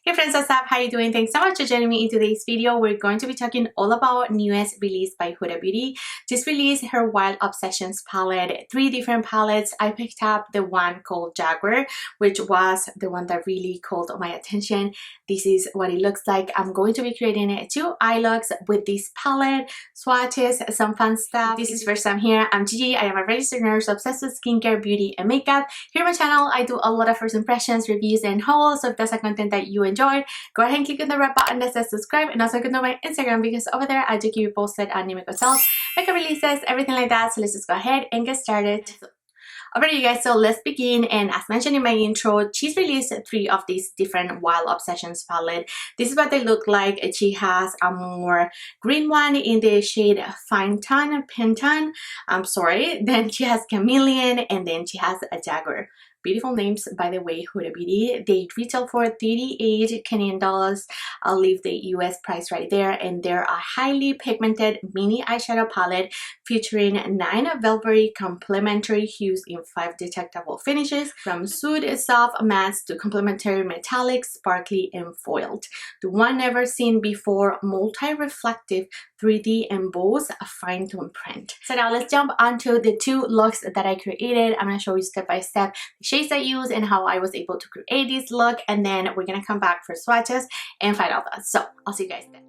Hey friends, what's up? How you doing? Thanks so much for joining me in today's video. We're going to be talking all about newest release by Huda Beauty. Just released her Wild Obsessions palette, 3 different palettes. I picked up the one called Jaguar, which was the one that really called my attention. This is what it looks like. I'm going to be creating 2 eye looks with this palette, swatches, some fun stuff. This is first time here. I'm Gigi. I am a registered nurse obsessed with skincare, beauty, and makeup. Here on my channel, I do a lot of first impressions, reviews, and hauls. So if that's a content that you enjoyed, go ahead and click on the red button that says subscribe, and also go to my Instagram because over there I do keep you posted on new makeup sales, makeup releases, everything like that. So let's just go ahead and get started. Alright you guys, so let's begin. And as mentioned in my intro, she's released 3 of these different Wild Obsessions palette. This is what they look like. She has a more green one in the shade Fine Tan, Pentan, I'm sorry. Then she has Chameleon, and then she has a Jaguar. Beautiful names, by the way, Huda Beauty. They retail for 38 Canadian dollars. I'll leave the US price right there. And they're a highly pigmented mini eyeshadow palette featuring 9 velvety complementary hues in 5 detectable finishes, from soothe soft mattes to complementary metallic, sparkly, and foiled. The one never seen before, multi-reflective 3D embossed fine-tune print. So now let's jump onto the 2 looks that I created. I'm going to show you step by step the shades I use and how I was able to create this look, and then we're going to come back for swatches and final thoughts. So I'll see you guys then.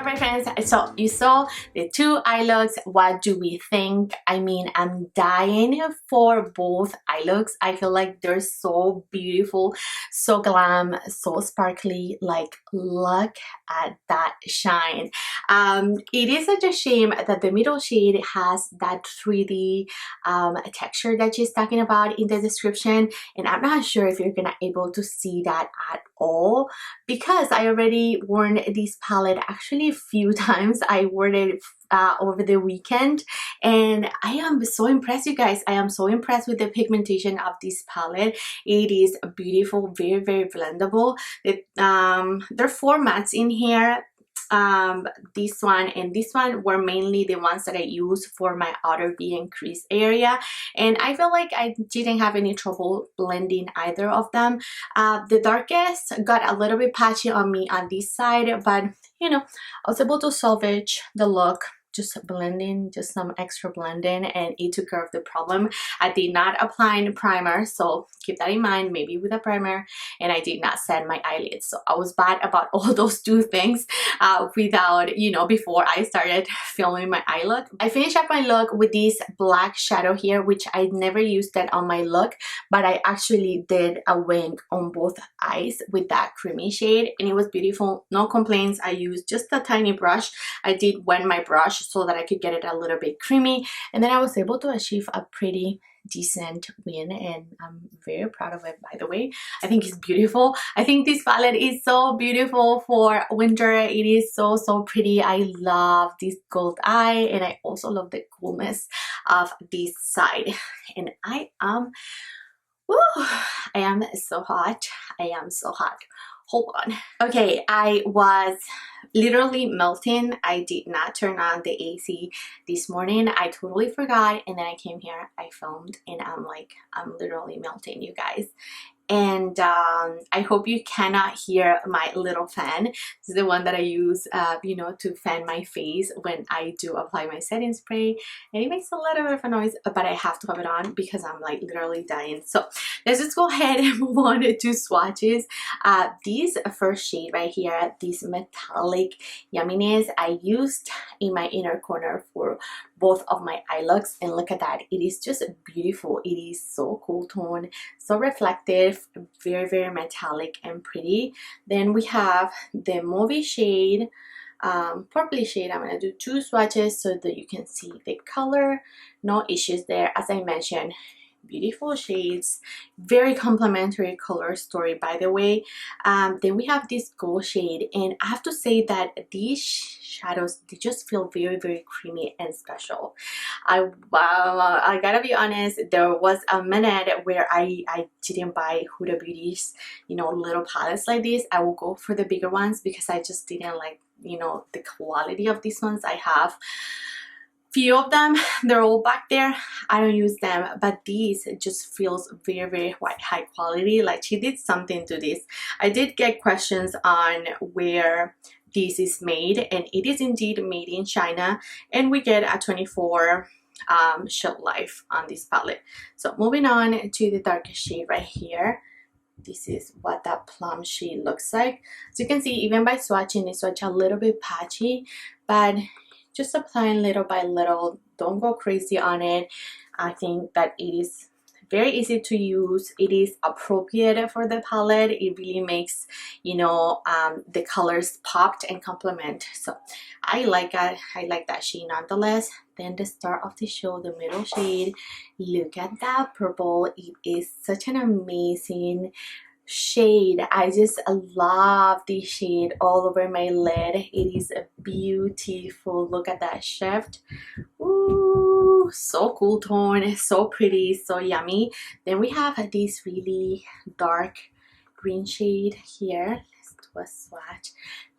my friends, so you saw the two eye looks. What do we think? I mean, I'm dying for both eye looks. I feel like they're so beautiful, so glam, so sparkly. Like, look at that shine. It is such a shame that the middle shade has that 3D texture that she's talking about in the description, and I'm not sure if you're gonna able to see that at all, because I already worn this palette actually a few times. I wore it over the weekend, and I am so impressed, you guys. I am so impressed with the pigmentation of this palette. It is beautiful, very, very blendable. There are 4 mattes in here. This one and this one were mainly the ones that I used for my outer V and crease area, and I feel like I didn't have any trouble blending either of them. The darkest got a little bit patchy on me on this side, but you know, I was able to salvage the look, just blending, just some extra blending, and it took care of the problem. I did not apply a primer, so keep that in mind, maybe with a primer, and I did not set my eyelids. So I was bad about all those 2 things without, you know, before I started filming my eye look. I finished up my look with this black shadow here, which I never used that on my look, but I actually did a wing on both eyes with that creamy shade, and it was beautiful. No complaints. I used just a tiny brush. I did wet my brush so that I could get it a little bit creamy, and then I was able to achieve a pretty decent win, and I'm very proud of it, by the way. I think it's beautiful. I think this palette is so beautiful for winter. It is so, so pretty. I love this gold eye, and I also love the coolness of this side, and I am so hot. I am so hot. Hold on. Okay, I was literally melting. I did not turn on the AC this morning. I totally forgot, and then I came here, I filmed, and I'm literally melting, you guys. And I hope you cannot hear my little fan. This is the one that I use, you know, to fan my face when I do apply my setting spray, and it makes a little bit of a noise, but I have to have it on because I'm like literally dying. So let's just go ahead and move on to swatches. This first shade right here, this metallic yumminess, I used in my inner corner for both of my eye looks, and look at that. It is just beautiful. It is so cool tone, so reflective, very, very metallic and pretty. Then we have the mauve shade, purpley shade. I'm gonna do 2 swatches so that you can see the color. No issues there. As I mentioned, beautiful shades, very complementary color story, by the way. Then we have this gold shade, and I have to say that these shadows, they just feel very, very creamy and special. I gotta be honest, there was a minute where I didn't buy Huda Beauty's, you know, little palettes like this. I will go for the bigger ones because I just didn't like, you know, the quality of these ones. I have few of them, they're all back there. I don't use them, but these just feels very, very high quality. Like, she did something to this. I did get questions on where this is made, and it is indeed made in China, and we get a 24 shelf life on this palette. So moving on to the darkest shade right here. This is what that plum shade looks like. So you can see, even by swatching, it's swatch a little bit patchy, but just applying little by little. Don't go crazy on it. I think that it is very easy to use. It is appropriate for the palette. It really makes, you know, the colors popped and complement. So I like it. I like that shade nonetheless. Then the start of the show, the middle shade. Look at that purple. It is such an amazing shade. I just love this shade all over my lid. It is beautiful. Look at that shift. Ooh, so cool tone, so pretty, so yummy. Then we have this really dark green shade here. Let's do a swatch.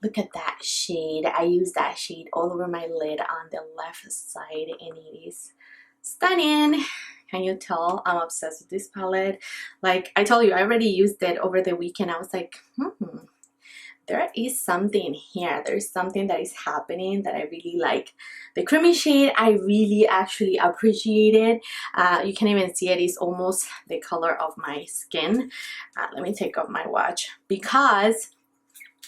Look at that shade. I use that shade all over my lid on the left side, and it is stunning. Can you tell I'm obsessed with this palette? Like I told you, I already used it over the weekend. I was like, there is something here. There's something that is happening that I really like. The creamy shade, I really actually appreciate it. You can even see it is almost the color of my skin. Let me take off my watch because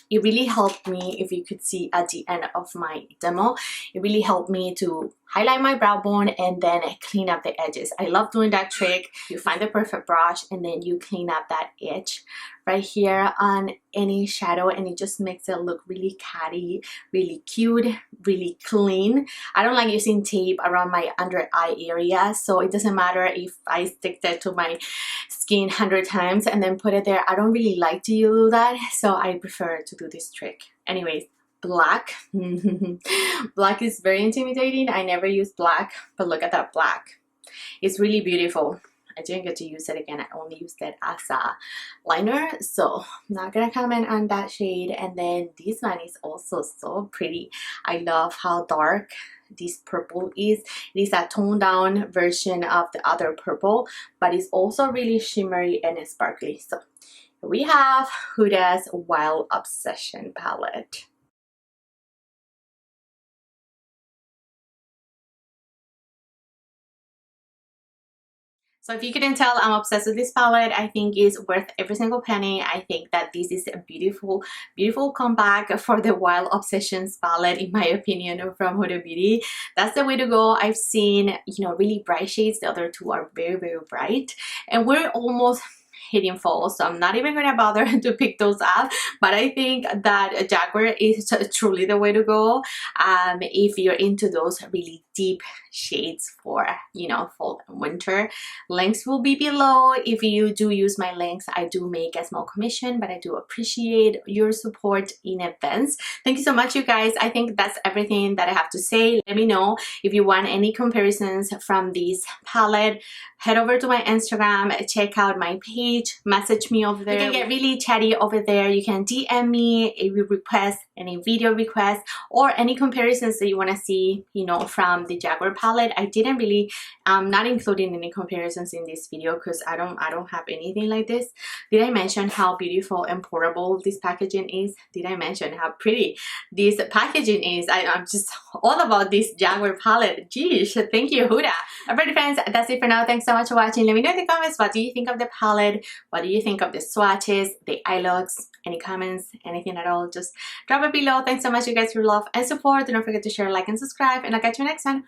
it really helped me. If you could see at the end of my demo, it really helped me to highlight my brow bone and then clean up the edges. I love doing that trick. You find the perfect brush and then you clean up that edge right here on any shadow, and it just makes it look really catty, really cute, really clean. I don't like using tape around my under eye area, so it doesn't matter if I stick that to my skin 100 times and then put it there. I don't really like to do that, so I prefer to do this trick. Anyways, black. Black is very intimidating. I never use black, but look at that black. It's really beautiful. I didn't get to use it again. I only used it as a liner, so I'm not gonna comment on that shade. And then this one is also so pretty. I love how dark this purple is. It is a toned down version of the other purple, but it's also really shimmery and sparkly. So we have Huda's Wild Obsession palette. So if you couldn't tell, I'm obsessed with this palette. I think it's worth every single penny. I think that this is a beautiful, beautiful comeback for the Wild Obsessions palette, in my opinion, from Huda Beauty. That's the way to go. I've seen, you know, really bright shades. The other two are very, very bright. And we're almost hitting fall, so I'm not even gonna bother to pick those up. But I think that Jaguar is truly the way to go if you're into those really deep shades for, you know, fall and winter. Links will be below. If you do use my links, I do make a small commission, but I do appreciate your support in advance. Thank you so much, you guys. I think that's everything that I have to say. Let me know if you want any comparisons from this palette. Head over to my Instagram, check out my page, message me over there. You can get really chatty over there. You can DM me if you request any video requests or any comparisons that you want to see, you know, from the Jaguar palette. I didn't really, not including any comparisons in this video because I don't have anything like this. Did I mention how beautiful and portable this packaging is? Did I mention how pretty this packaging is? I'm just all about this Jaguar palette. Geez, thank you, Huda. Alright friends, that's it for now. Thanks so much for watching. Let me know in the comments, what do you think of the palette? What do you think of the swatches, the eye looks? Any comments, anything at all, just drop it below. Thanks so much, you guys, for your love and support. Do not forget to share, like, and subscribe, and I'll catch you next one.